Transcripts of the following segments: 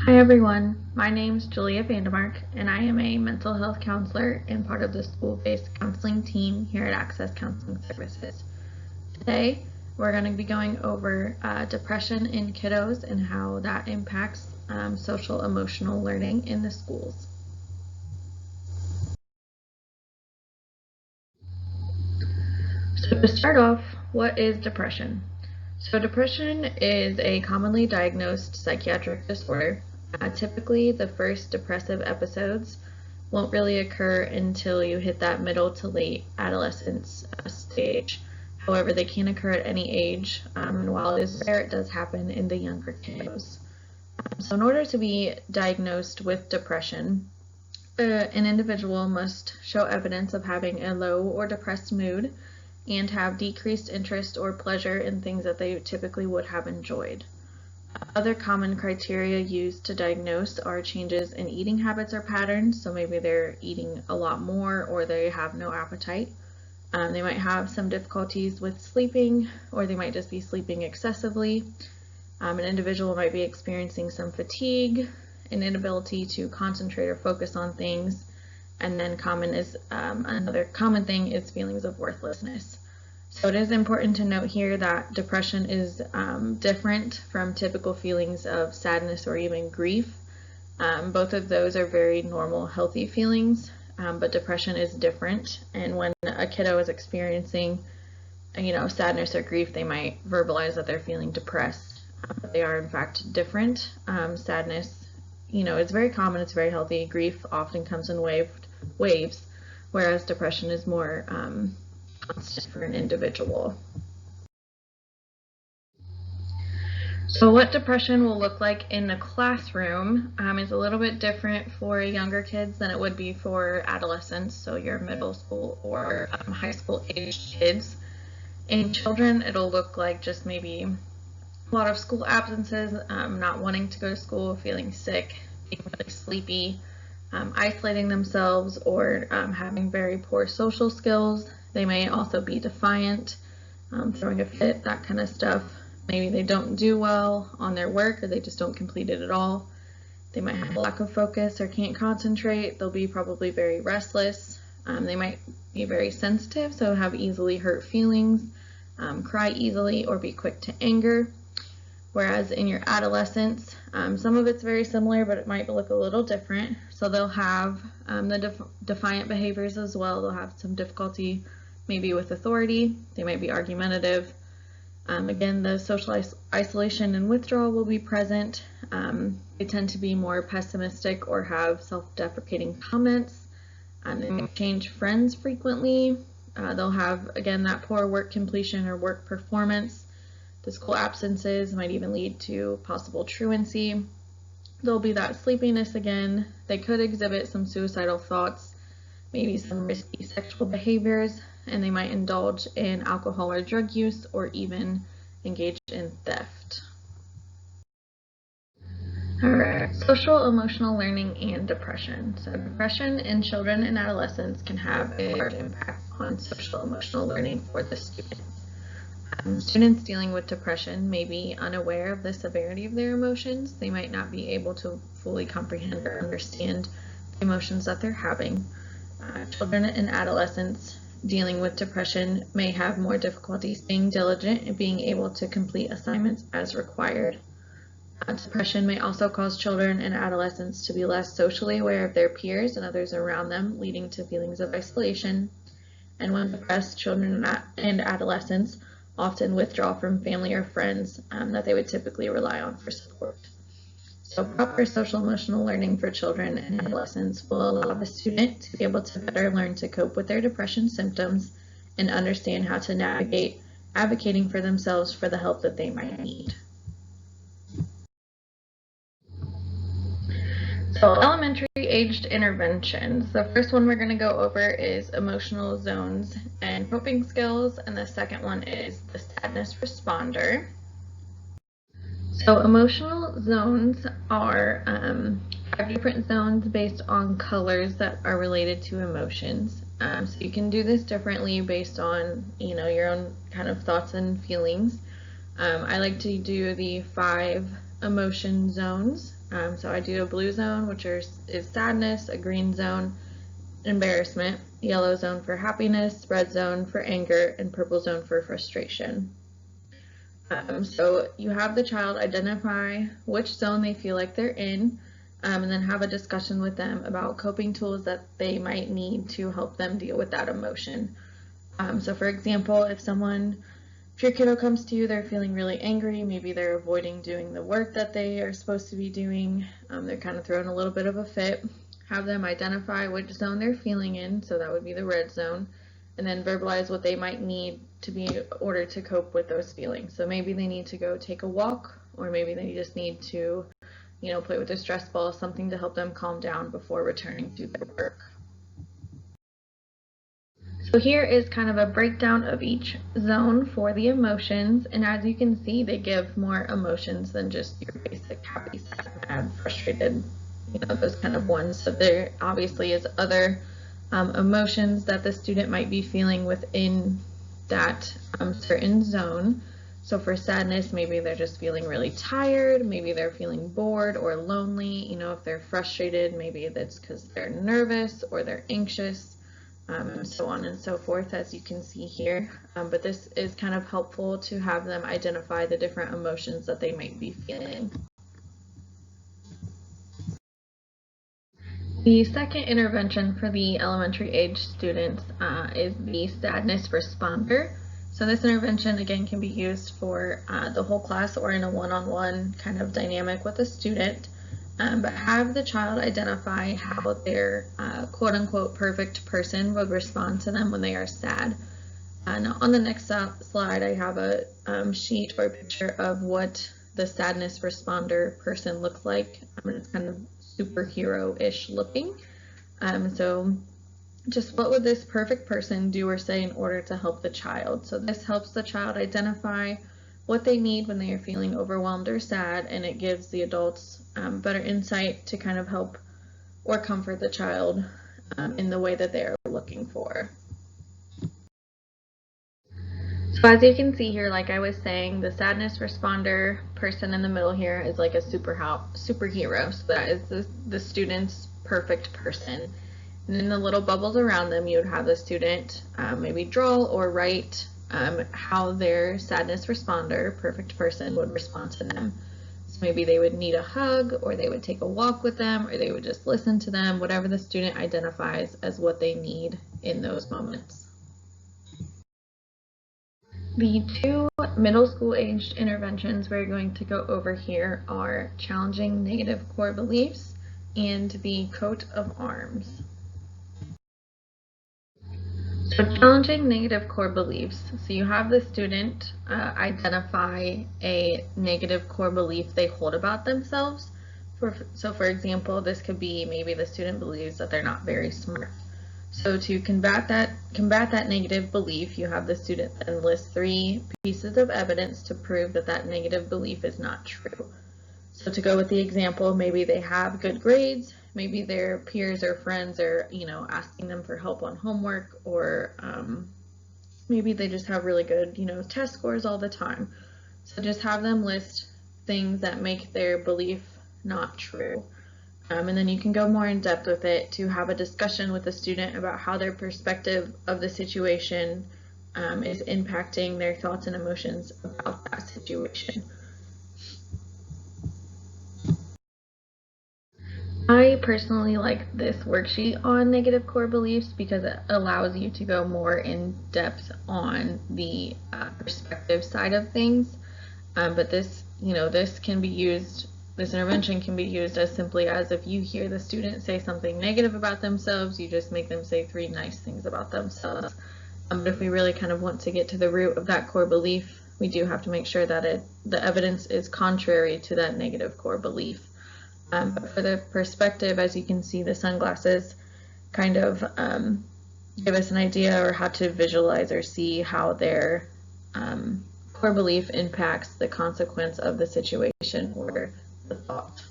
Hi everyone, my name's Julia Vandermark and I am a mental health counselor and part of the school-based counseling team here at Access Counseling Services. Today we're going to be going over depression in kiddos and how that impacts social emotional learning in the schools. So to start off, what is depression? So depression is a commonly diagnosed psychiatric disorder. Typically, the first depressive episodes won't really occur until you hit that middle to late adolescence stage. However, they can occur at any age, and while it is rare, it does happen in the younger kiddos. So in order to be diagnosed with depression, an individual must show evidence of having a low or depressed mood and have decreased interest or pleasure in things that they typically would have enjoyed. Other common criteria used to diagnose are changes in eating habits or patterns, so maybe they're eating a lot more or they have no appetite. They might have some difficulties with sleeping, or they might just be sleeping excessively. An individual might be experiencing some fatigue, an inability to concentrate or focus on things, and then another common thing is feelings of worthlessness. So it is important to note here that depression is different from typical feelings of sadness or even grief. Both of those are very normal, healthy feelings, but depression is different. And when a kiddo is experiencing, sadness or grief, they might verbalize that they're feeling depressed. But they are in fact different. Sadness, is very common, it's very healthy. Grief often comes in waves, whereas depression is more constant for an individual. So what depression will look like in the classroom is a little bit different for younger kids than it would be for adolescents, so your middle school or high school age kids. In children, it'll look like just maybe a lot of school absences, not wanting to go to school, feeling sick, being really sleepy, isolating themselves, or having very poor social skills. They may also be defiant, throwing a fit, that kind of stuff. Maybe they don't do well on their work, or they just don't complete it at all. They might have a lack of focus or can't concentrate. They'll be probably very restless. They might be very sensitive, so have easily hurt feelings, cry easily, or be quick to anger. Whereas in your adolescence, some of it's very similar, but it might look a little different. So they'll have the defiant behaviors as well. They'll have some difficulty maybe with authority. They might be argumentative. Again, the social isolation and withdrawal will be present. They tend to be more pessimistic or have self-deprecating comments. They may change friends frequently. They'll have, again, that poor work completion or work performance. The school absences might even lead to possible truancy. There'll be that sleepiness again. They could exhibit some suicidal thoughts, maybe some risky sexual behaviors, and they might indulge in alcohol or drug use or even engage in theft. Alright, social emotional learning and depression. So depression in children and adolescents can have a large impact on social emotional learning for the student. Students dealing with depression may be unaware of the severity of their emotions. They might not be able to fully comprehend or understand the emotions that they're having. Children and adolescents dealing with depression may have more difficulty staying diligent and being able to complete assignments as required. Depression may also cause children and adolescents to be less socially aware of their peers and others around them, leading to feelings of isolation. And when depressed, children and adolescents often withdraw from family or friends that they would typically rely on for support. So proper social emotional learning for children and adolescents will allow the student to be able to better learn to cope with their depression symptoms and understand how to navigate advocating for themselves for the help that they might need. So elementary aged interventions. The first one we're going to go over is emotional zones and coping skills, and the second one is the sadness responder. So emotional zones are 5 different zones based on colors that are related to emotions. So you can do this differently based on your own kind of thoughts and feelings. I like to do the 5 emotion zones. So I do a blue zone, which is sadness, a green zone, embarrassment, yellow zone for happiness, red zone for anger, and purple zone for frustration. So you have the child identify which zone they feel like they're in, and then have a discussion with them about coping tools that they might need to help them deal with that emotion. So for example, if your kiddo comes to you, they're feeling really angry, maybe they're avoiding doing the work that they are supposed to be doing, they're kind of throwing a little bit of a fit, have them identify which zone they're feeling in, so that would be the red zone, and then verbalize what they might need to be in order to cope with those feelings. So maybe they need to go take a walk, or maybe they just need to, play with their stress ball, something to help them calm down before returning to their work. So here is kind of a breakdown of each zone for the emotions, and as you can see, they give more emotions than just your basic happy, sad, mad, frustrated, those kind of ones. So there obviously is other emotions that the student might be feeling within that certain zone. So for sadness, maybe they're just feeling really tired, maybe they're feeling bored or lonely. If they're frustrated, maybe that's because they're nervous or they're anxious. So on and so forth, as you can see here. But this is kind of helpful to have them identify the different emotions that they might be feeling. The second intervention for the elementary age students is the sadness responder. So this intervention, again, can be used for the whole class or in a one-on-one kind of dynamic with a student. But have the child identify how their quote-unquote perfect person would respond to them when they are sad. Now on the next slide, I have a sheet or a picture of what the sadness responder person looks like. It's kind of superhero-ish looking. So just what would this perfect person do or say in order to help the child? So this helps the child identify what they need when they are feeling overwhelmed or sad, and it gives the adults better insight to kind of help or comfort the child in the way that they are looking for. So as you can see here, like I was saying, the sadness responder person in the middle here is like a superhero. So that is the student's perfect person. And in the little bubbles around them, you would have the student maybe draw or write how their sadness responder, perfect person, would respond to them. So maybe they would need a hug, or they would take a walk with them, or they would just listen to them, whatever the student identifies as what they need in those moments. The two middle school aged interventions we're going to go over here are challenging negative core beliefs and the coat of arms. So challenging negative core beliefs. So you have the student identify a negative core belief they hold about themselves. So for example, this could be maybe the student believes that they're not very smart. So to combat that negative belief, you have the student then list 3 pieces of evidence to prove that that negative belief is not true. So to go with the example, maybe they have good grades, maybe their peers or friends are, asking them for help on homework, or maybe they just have really good, test scores all the time. So just have them list things that make their belief not true. And then you can go more in depth with it to have a discussion with the student about how their perspective of the situation is impacting their thoughts and emotions about that situation. I personally like this worksheet on negative core beliefs because it allows you to go more in depth on the perspective side of things. But this can be used, this intervention can be used as simply as if you hear the student say something negative about themselves, you just make them say 3 nice things about themselves. But if we really kind of want to get to the root of that core belief, we do have to make sure that the evidence is contrary to that negative core belief. But for the perspective, as you can see, the sunglasses kind of give us an idea or how to visualize or see how their core belief impacts the consequence of the situation or the thought.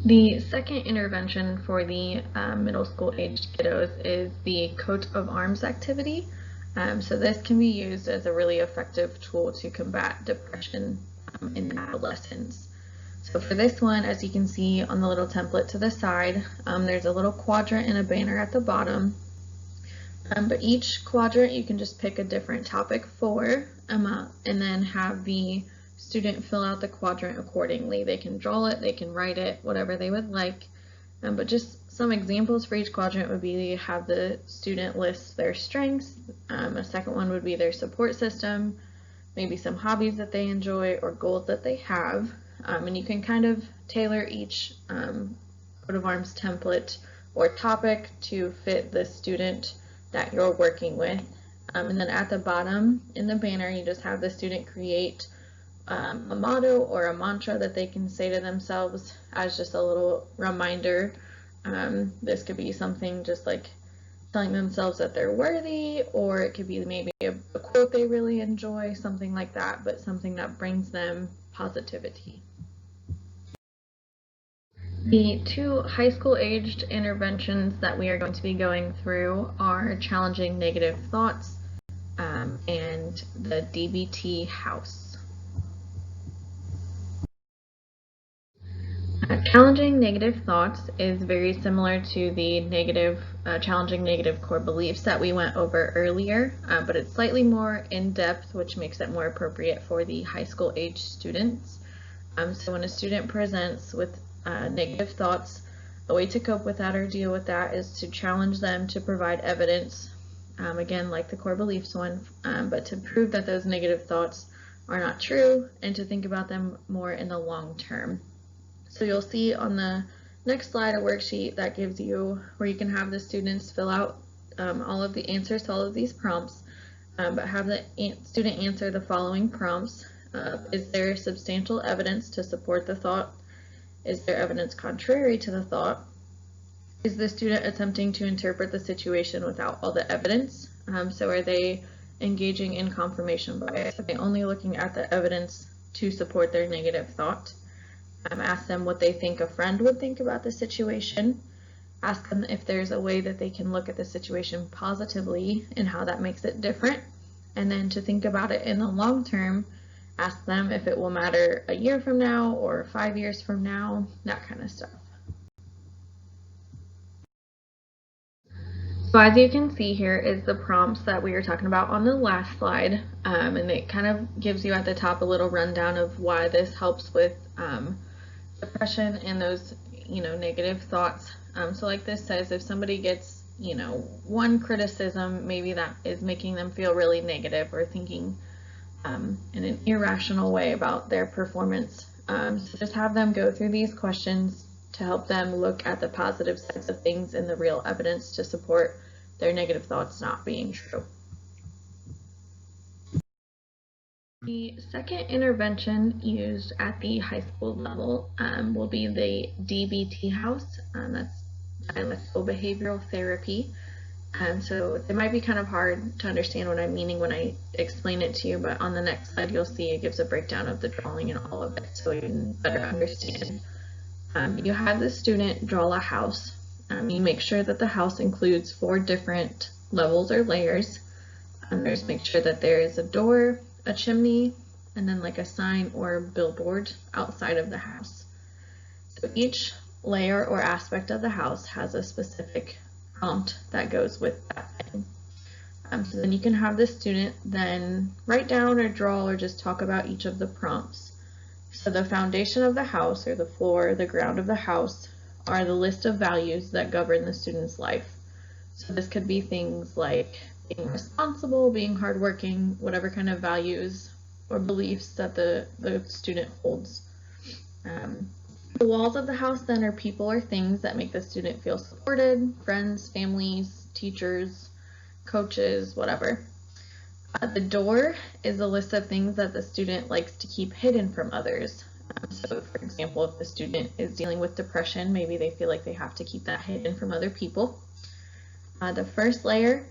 The second intervention for the middle school aged kiddos is the coat of arms activity. So this can be used as a really effective tool to combat depression in adolescence. So for this one, as you can see on the little template to the side, there's a little quadrant and a banner at the bottom. But each quadrant you can just pick a different topic for, and then have the student fill out the quadrant accordingly. They can draw it, they can write it, whatever they would like. But just some examples for each quadrant would be have the student list their strengths. A second one would be their support system, maybe some hobbies that they enjoy or goals that they have. And you can kind of tailor each coat of arms template or topic to fit the student that you're working with. And then at the bottom in the banner, you just have the student create a motto or a mantra that they can say to themselves as just a little reminder. This could be something just like telling themselves that they're worthy, or it could be maybe a quote they really enjoy, something like that, but something that brings them positivity. The two high school aged interventions that we are going to be going through are challenging negative thoughts and the DBT House. Challenging negative thoughts is very similar to the challenging negative core beliefs that we went over earlier, but it's slightly more in-depth, which makes it more appropriate for the high school age students. So when a student presents with negative thoughts, a way to cope with that or deal with that is to challenge them to provide evidence, again like the core beliefs one, but to prove that those negative thoughts are not true and to think about them more in the long term. So you'll see on the next slide a worksheet that gives you where you can have the students fill out all of the answers to all of these prompts, but have the student answer the following prompts. Is there substantial evidence to support the thought? Is there evidence contrary to the thought? Is the student attempting to interpret the situation without all the evidence? So are they engaging in confirmation bias? Are they only looking at the evidence to support their negative thought? Ask them what they think a friend would think about the situation. Ask them if there's a way that they can look at the situation positively and how that makes it different. And then to think about it in the long term, ask them if it will matter a year from now or 5 years from now, that kind of stuff. So as you can see here is the prompts that we were talking about on the last slide, and it kind of gives you at the top a little rundown of why this helps with depression and those negative thoughts. So like this says, if somebody gets one criticism, maybe that is making them feel really negative or thinking in an irrational way about their performance. So just have them go through these questions to help them look at the positive sides of things and the real evidence to support their negative thoughts not being true. The second intervention used at the high school level will be the DBT House. That's dialectical behavioral therapy. So it might be kind of hard to understand what I'm meaning when I explain it to you, but on the next slide you'll see it gives a breakdown of the drawing and all of it so you can better understand. You have the student draw a house. You make sure that the house includes 4 different levels or layers. There's make sure that there is a door, a chimney, and then like a sign or billboard outside of the house. So each layer or aspect of the house has a specific prompt that goes with that thing. So then you can have the student then write down or draw or just talk about each of the prompts. So the foundation of the house, or the floor, the ground of the house, are the list of values that govern the student's life. So this could be things like being responsible, being hardworking, whatever kind of values or beliefs that the student holds. The walls of the house then are people or things that make the student feel supported, friends, families, teachers, coaches, whatever. The door is a list of things that the student likes to keep hidden from others. So for example, if the student is dealing with depression, maybe they feel like they have to keep that hidden from other people. The first layer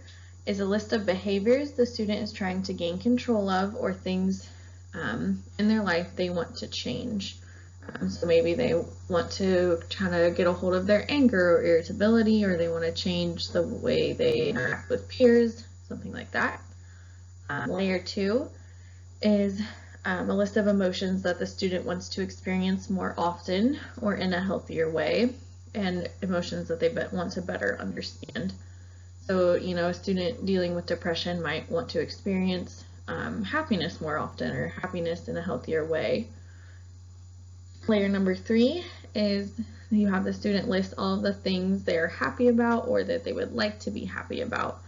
is a list of behaviors the student is trying to gain control of, or things in their life they want to change. So maybe they want to try to get a hold of their anger or irritability, or they want to change the way they interact with peers, something like that. Layer 2 is a list of emotions that the student wants to experience more often or in a healthier way, and emotions that they want to better understand. So, a student dealing with depression might want to experience happiness more often, or happiness in a healthier way. Layer number 3 is you have the student list all of the things they're happy about or that they would like to be happy about.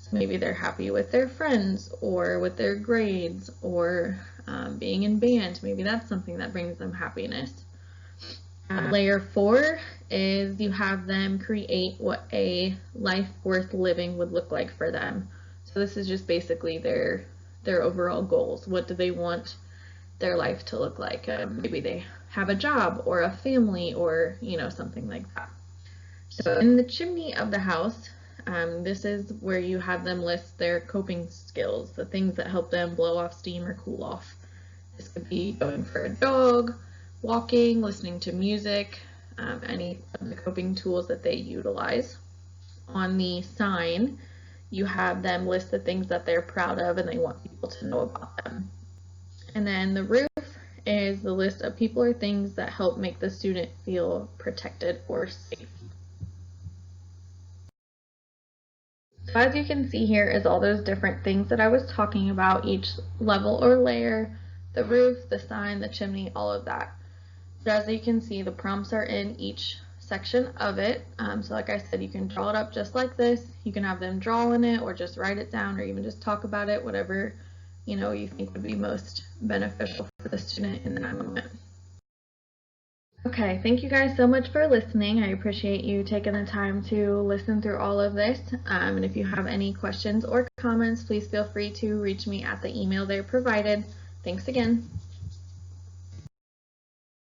So maybe they're happy with their friends or with their grades or being in band. Maybe that's something that brings them happiness. Layer 4 is you have them create what a life worth living would look like for them. So this is just basically their overall goals. What do they want their life to look like? Maybe they have a job or a family or something like that. So in the chimney of the house, this is where you have them list their coping skills, the things that help them blow off steam or cool off. This could be going for a jog, walking, listening to music, any of the coping tools that they utilize. On the sign, you have them list the things that they're proud of and they want people to know about them. And then the roof is the list of people or things that help make the student feel protected or safe. So as you can see here is all those different things that I was talking about, each level or layer, the roof, the sign, the chimney, all of that. So as you can see, the prompts are in each section of it. So like I said, you can draw it up just like this. You can have them draw in it or just write it down or even just talk about it, whatever you think would be most beneficial for the student in that moment. Okay, thank you guys so much for listening. I appreciate you taking the time to listen through all of this. And if you have any questions or comments, please feel free to reach me at the email there provided. Thanks again.